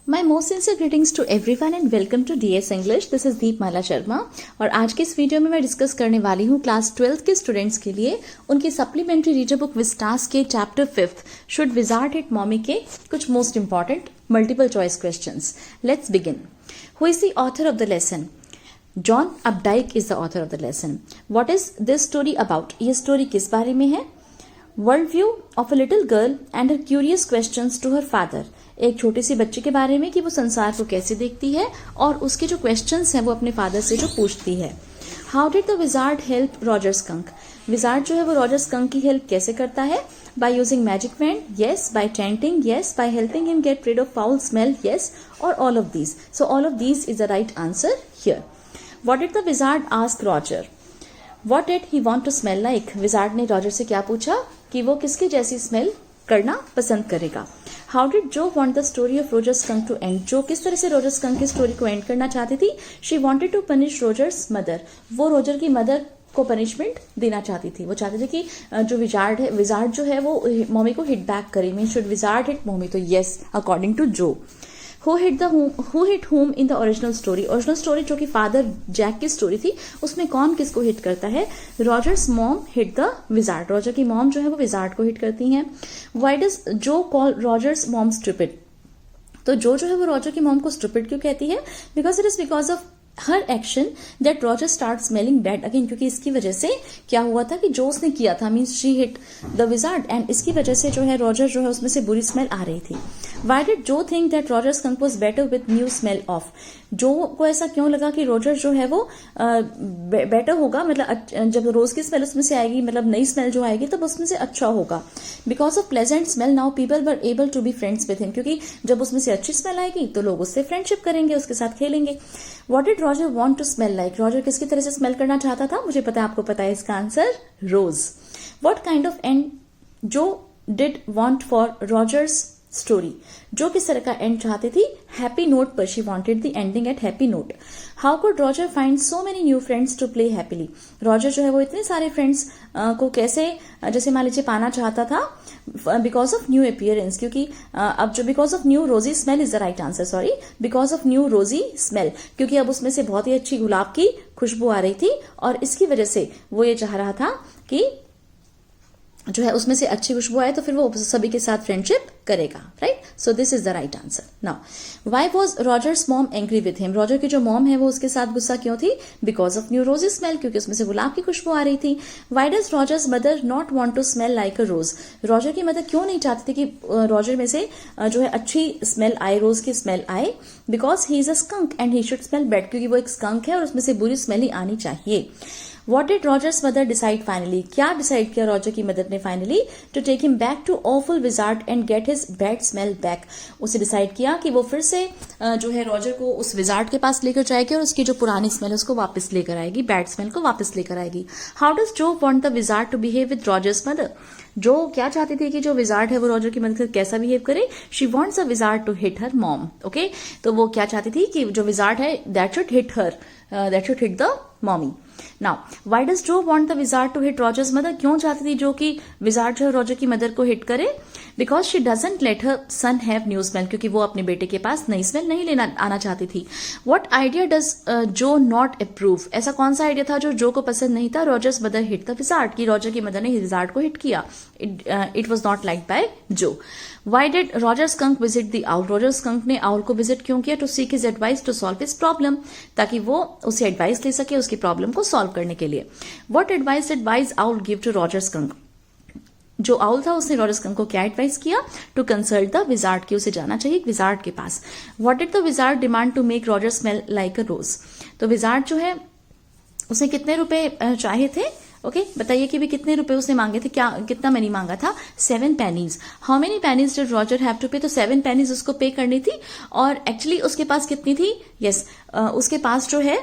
My most sincere greetings to everyone and welcome to DS English. This is Deepmala Sharma और आज के इस video में मैं डिस्कस करने वाली हूँ क्लास 12th के स्टूडेंट्स के लिए उनकी सप्लीमेंट्री रीडर बुक विस्टास के chapter 5th should wizard hit mommy के कुछ most important multiple choice questions. Let's begin. Who is the author of the lesson? John Updike is the author of the lesson. What is this story about? ये स्टोरी किस बारे में है? World view of a little girl and her curious questions to her father. एक छोटी सी बच्ची के बारे में कि वो संसार को कैसे देखती है और उसके जो क्वेश्चंस हैं वो अपने फादर से जो पूछती है। How did the wizard help Roger skunk? Wizard जो है वो रॉजर स्कंक की हेल्प कैसे करता है? By using magic wand, yes. By tenting, yes. By helping him get rid of foul smell, yes. और all of these. So all of these is the right answer here. What did the wizard ask Roger? What did he want to smell like? Wizard ने Roger से क्या पूछा कि वो किसकी जैसी smell करना पसंद करेगा। How did Joe want the story of Roger Skunk to end? जो किस तरह से रोजर स्कंक की स्टोरी को एंड करना चाहती थी? She wanted to punish Roger's mother. वो रोजर की मदर को पनिशमेंट देना चाहती थी। वो चाहती थी कि जो विजार्ड जो है वो मम्मी को हिट बैक करे। Mean should wizard hit mummy? तो यस, अकॉर्डिंग टू जो। Who hit whom in the original story? Original story जो कि फादर जैक की स्टोरी थी उसमें कौन किसको हिट करता है? Rogers mom hit the wizard. Roger की मॉम जो है वो विजार्ड को हिट करती हैं। Why does Joe call Rogers mom stupid? तो जो है वो रॉजर की मॉम को स्टूपिड क्यों कहती है? Because it is because of her action that Roger start smelling bad again. क्योंकि इसकी वजह से क्या हुआ था कि जो उसने किया था means she hit the wizard and इसकी वजह से जो है रॉजर जो है उसमें से बुरी स्मेल आ रही थी। वाई डिड जो think that Roger skunk was better with new smell of? जो को ऐसा क्यों लगा कि रॉजर जो है वो बेटर होगा, मतलब जब रोज की स्मेल उसमें से आएगी, मतलब नई स्मेल जो आएगी तब उसमें से अच्छा होगा। Because of pleasant smell now people were able to be friends with him. क्योंकि जब उसमें से अच्छी स्मेल आएगी तो लोग उससे फ्रेंडशिप करेंगे, उसके साथ खेलेंगे। What did Roger want to smell like? Roger किसकी तरह से स्मेल करना चाहता था? मुझे पता है, आपको पता है इसका answer, rose. What kind of end Jo did want for Roger's story? Jo किस तरह का एंड चाहती थी? हैप्पी नोट पर। She wanted the ending at happy note. How could Roger find so many new friends to play happily? Roger जो है वो इतने सारे फ्रेंड्स को कैसे जैसे मान लीजिए पाना चाहता था? Because of new appearance. क्योंकि अब जो बिकॉज ऑफ न्यू रोजी smell is the right answer, sorry, because of new रोजी स्मेल। क्योंकि अब उसमें से बहुत ही अच्छी गुलाब की खुशबू आ रही थी और इसकी वजह से वो ये चाह रहा था कि जो है उसमें से अच्छी खुशबू आए तो फिर वो सभी के साथ फ्रेंडशिप करेगा, right? So this is the right answer. Now why was Rogers mom angry with him? Roger की जो मॉम है वो उसके साथ गुस्सा क्यों थी? Because of new rose smell. क्योंकि उसमें से गुलाब की खुशबू आ रही थी। Why does Roger's mother not want to smell like a rose? Roger की मदर क्यों नहीं चाहती थी कि रॉजर में से जो है अच्छी स्मेल आए, रोज की स्मेल आए? Because he is a skunk and he should smell bad. क्योंकि वो एक स्कंक है और उसमें से बुरी स्मेल ही आनी चाहिए। What did Roger's mother decide finally? क्या डिसाइड किया रॉजर की मदर ने finally? To take him back to awful wizard and get his bad smell back. उसे डिसाइड किया कि वो फिर से जो है रॉजर को उस विजार्ड के पास लेकर जाएगी और उसकी जो पुरानी स्मेल है उसको वापस लेकर आएगी, बैड स्मेल को वापस लेकर आएगी। How does Joe want the wizard to behave with Roger's mother? जो क्या चाहती थी कि जो विजार्ड है वो रॉजर की मदद से कैसा बिहेव करे? She wants a wizard to hit her mom. Okay, तो वो क्या चाहती थी कि जो विजार्ड है that should hit her, that should hit the mommy. Now why does Jo want the wizard to hit Roger's mother? क्यों चाहती थी जो कि विजार्ड जो है रॉजर की मदर को हिट करे? Because she doesn't let her son have new smell. क्योंकि वो अपने बेटे के पास नई स्मेल नहीं लेना आना चाहती थी। व्हाट आइडिया डज जो नॉट अप्रूव? ऐसा कौन सा आइडिया था जो को पसंद नहीं था? Roger's mother hit the wizard, की रॉजर की मदर ने विजार्ड को हिट किया। It was not like by Jo. Why did Roger Skunk visit the owl? Roger Skunk ने owl को विजिट क्यों किया? To seek his advice to solve his problem, ताकि वो उसे एडवाइस ले सके उसकी प्रॉब्लम को सॉल्व करने के लिए। What advice did wise owl give to Roger Skunk? जो आउल था उसने रॉजर स्कंक को क्या एडवाइस किया? टू कंसल्ट द विजार्ड, की उसे जाना चाहिए विजार्ड के पास। What did the wizard demand to make Roger smell like a rose? तो विजार्ड जो है उसने कितने रुपए चाहे थे? ओके, बताइए कि भी कितने रुपए उसने मांगे थे? क्या कितना मनी मांगा था? 7 pennies। How many pennies did Roger have to pay? तो 7 pennies उसको पे करनी थी। और एक्चुअली उसके पास कितनी थी? यस, उसके पास जो है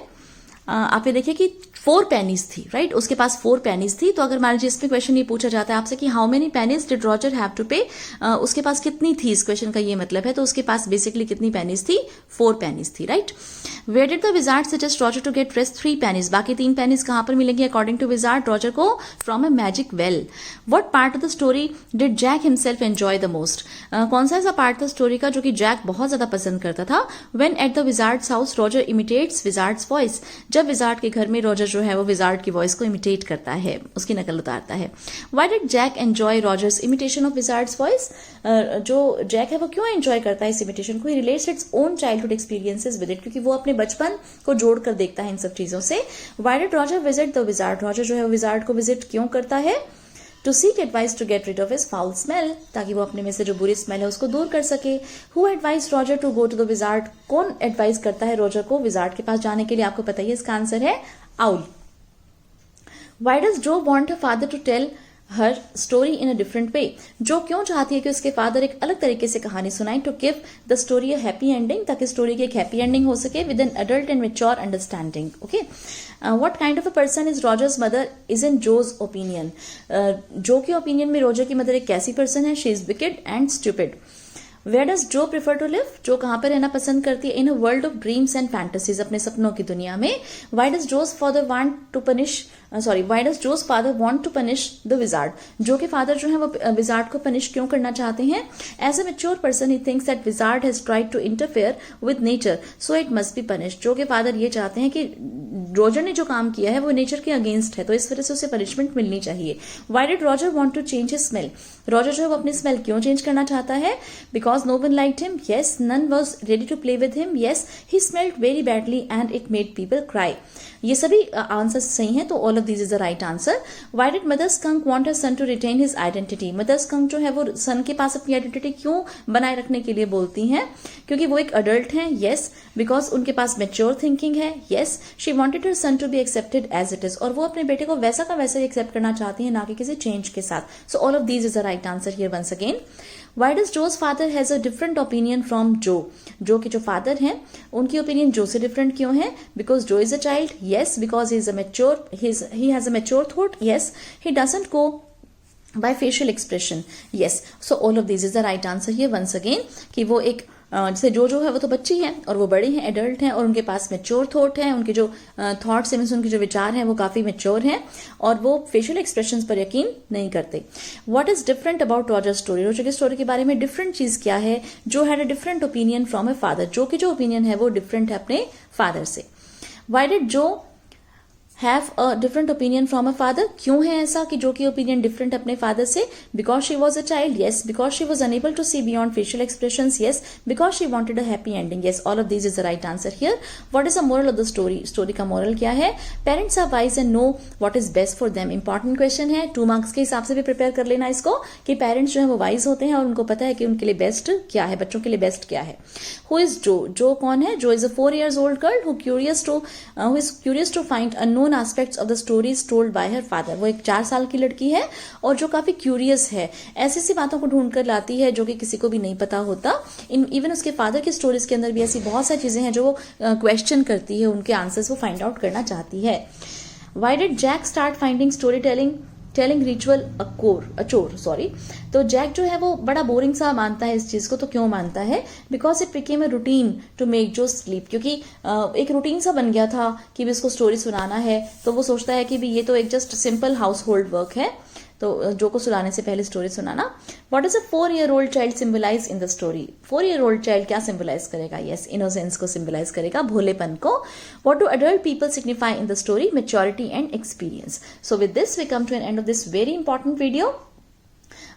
आप ये देखिए कि 4 पेनीज थी, राइट? उसके पास 4 पेनीज थी। तो अगर मान लीजिए इसमें क्वेश्चन ये पूछा जाता है आपसे कि how many pennies did Roger have to pay, उसके पास कितनी थी, इस क्वेश्चन का ये मतलब है। तो उसके पास बेसिकली कितनी पेनीज थी? 4 पेनीज थी, right? Where did the wizard suggest Roger to get rest? 3 pennies. बाकी 3 पेनीज कहां पर मिलेंगे अकॉर्डिंग टू विजार्ड? रॉजर को from a magic well. What part of the story did Jack himself enjoy the most? कौन सा ऐसा part था story का जो कि जैक बहुत ज्यादा पसंद करता था? When at the Wizards house Roger imitates Wizards voice. जब विजार्ड के घर में रॉजर जो है वो विजार्ड की वॉइस को इमिटेट करता है, उसकी नकल उतारता है। Why did Jack enjoy Roger's imitation of wizard's voice? जो जैक है वो क्यों एंजॉय करता है इस इमिटेशन को? He relates its own childhood experiences with it, क्योंकि वो अपने बचपन को जोड़कर देखता है इन सब चीजों से। Why did Roger visit the wizard? Roger जो है वो विजार्ड को विजिट क्यों करता है? To seek advice to get rid of his foul smell, ताकि वो अपने में से जो बुरी स्मेल है उसको दूर कर सके। Who advise Roger to go to the wizard? कौन एडवाइस करता है रॉजर को विजार्ड के पास जाने के लिए? आपको पता ही है, इसका आंसर है owl. Why does Joe want her father to tell her story in a different way? जो क्यों चाहती है कि उसके फादर एक अलग तरीके से कहानी सुनाए? To give the story a happy ending, ताकि स्टोरी की एक हैप्पी एंडिंग हो सके with an adult and mature understanding. Okay, what kind of a person is Roger's mother is in Jo's opinion? Jo के ओपिनियन में Roger की mother एक कैसी पर्सन है? She is wicked and stupid. Where does Jo prefer to live? Jo कहां पर रहना पसंद करती है? In a world of dreams and fantasies, अपने सपनों की दुनिया में। Why does Jo's father want to punish why does Jo's father want to punish the wizard? Jo के फादर जो है वो विजार्ड को पनिश क्यों करना चाहते हैं? As a mature person he thinks that wizard has tried to interfere with nature so it must be punish. Jo के फादर ये चाहते हैं कि रॉजर ने जो काम किया है वो नेचर के अगेंस्ट है, तो इस वजह से उसे पनिशमेंट मिलनी चाहिए। Why did Roger want to change his smell? Roger जो है वो अपनी स्मेल क्यों चेंज करना चाहता है? Because no one liked him, yes. None was ready to play with him, yes. He smelled very badly and it made people cry. ये सभी आंसर सही हैं, तो all of this is the right answer. Why did mother skunk want her son to retain his identity? Mother skunk जो है वो सन के पास अपनी आइडेंटिटी क्यों बनाए रखने के लिए बोलती हैं? क्योंकि वो एक अडल्ट हैं, यस। बिकॉज उनके पास मेच्योर थिंकिंग है, yes. She wanted her son to be accepted as it is, और वो अपने बेटे को वैसा का वैसा ही एक्सेप्ट करना चाहती है, ना कि किसी चेंज के साथ। So all of these is the right answer here once again. Why does Jo's father has a different opinion from Jo? Jo के जो फादर हैं उनकी ओपिनियन जो से डिफरेंट क्यों है? बिकॉज जो is a child, yes. Because he has a mature thought, yes. He doesn't go by facial expression, yes. So all of these is the right answer here once again, कि वो एक जैसे जो है वो तो बच्ची है और वो बड़े हैं, एडल्ट हैं, और उनके पास मेच्योर थॉट है, उनके जो थॉट्स हैं, उनके जो विचार हैं वो काफी मेच्योर हैं, और वो फेशियल एक्सप्रेशंस पर यकीन नहीं करते। What is different about Roger story? Roger की स्टोरी के बारे में डिफरेंट चीज क्या है? जो had a different opinion from a father, जो की जो ओपिनियन है वो डिफरेंट है अपने फादर से। Why did Jo have a different opinion from a father? क्यों है ऐसा कि जो की ओपिनियन डिफरेंट अपने फादर से? Because she was a child, yes. Because she was unable to see beyond facial expressions, yes. Because she wanted a happy ending, yes. All of this is the right answer here. What is the moral of the story? Story का moral क्या है? Parents are wise and know what is best for them. Important question है, 2 marks के हिसाब से भी prepare कर लेना इसको, कि पेरेंट्स जो है वो वाइज होते हैं और उनको पता है कि उनके लिए बेस्ट क्या है, बच्चों के लिए बेस्ट क्या है। हु इज जो? जो कौन है? जो is a 4 years old girl who is curious to find unknown aspects of the stories told by her father. वो एक 4 साल की लड़की है और जो काफी क्यूरियस है, ऐसी सी बातों को ढूंढ कर लाती है जो कि किसी को भी नहीं पता होता। इवन उसके फादर की स्टोरीज के अंदर भी ऐसी बहुत सारी चीजें हैं जो वो क्वेश्चन करती है, उनके आंसर्स वो फाइंड आउट करना चाहती है। Why did Jack start finding story telling ritual अचोर? तो जैक जो है वो बड़ा बोरिंग सा मानता है इस चीज को। तो क्यों मानता है? Because it became a routine to make Jo sleep, क्योंकि एक रूटीन सा बन गया था कि भी इसको स्टोरी सुनाना है, तो वो सोचता है कि भी ये तो एक just simple household work है, तो जो को सुनाने से पहले स्टोरी सुनाना। What is a 4 year old child symbolise in the story? 4 year old child क्या सिंबलाइज करेगा? यस, इनोसेंस को सिंबलाइज करेगा, भोलेपन को। What do adult people signify in the story? Maturity and experience. So with this we come to an end of this very important video.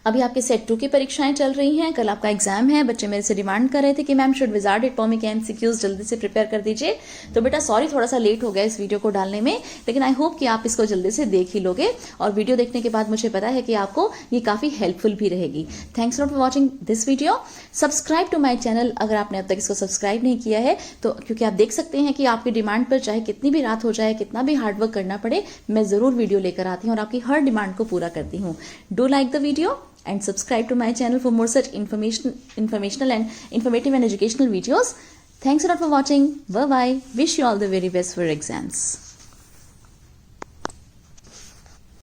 अभी आपके set 2 की परीक्षाएं चल रही हैं, कल आपका एग्जाम है। बच्चे मेरे से डिमांड कर रहे थे कि ma'am should wizard it for me, के एमसीक्यूज जल्दी से प्रिपेयर कर दीजिए। तो बेटा सॉरी, थोड़ा सा लेट हो गया इस वीडियो को डालने में, लेकिन आई होप कि आप इसको जल्दी से देख ही लोगे, और वीडियो देखने के बाद मुझे पता है कि आपको ये काफी हेल्पफुल भी रहेगी। Thanks for watching this video. Subscribe to my channel अगर आपने अब तक इसको सब्सक्राइब नहीं किया है तो, क्योंकि आप देख सकते हैं कि आपकी डिमांड पर चाहे कितनी भी रात हो जाए, कितना भी हार्डवर्क करना पड़े, मैं जरूर वीडियो लेकर आती हूँ और आपकी हर डिमांड को पूरा करती हूँ। Do like the video and subscribe to my channel for more such informational and informative and educational videos. Thanks a lot for watching. Bye bye. Wish you all the very best for exams.